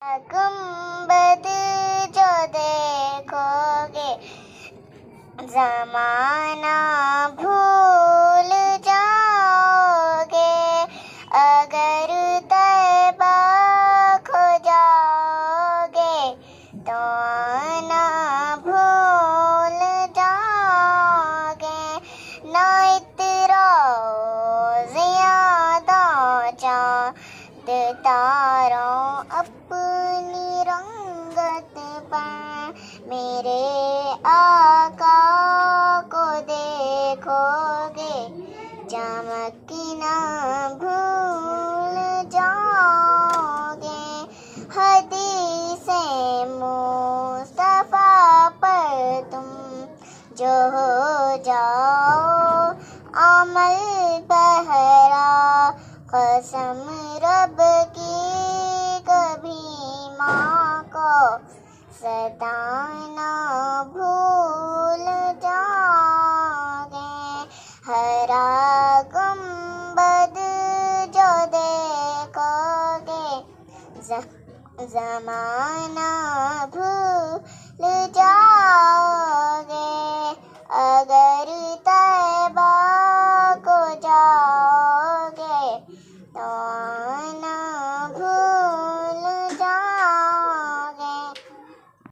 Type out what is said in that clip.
گنبد جو دیکھو گے زمانہ بھول جاؤ گے، اگر طیبہ کھو جاؤ گے تو آنا بھول جاؤ گے۔ نہ اتراؤ زیادہ چاند تاروں اپنی رنگت پر، میرے آقا کو دیکھو گے چمکنا بھول جاؤ گے۔ حدیث مصطفیٰ پر تم جو ہو جاؤ عمل بہرا، قسم رب کی کبھی ماں کو ستانا بھول جاؤ گے۔ ہرا گنبد جو دیکھو گے زمانہ بھول جاؤ گے، اگر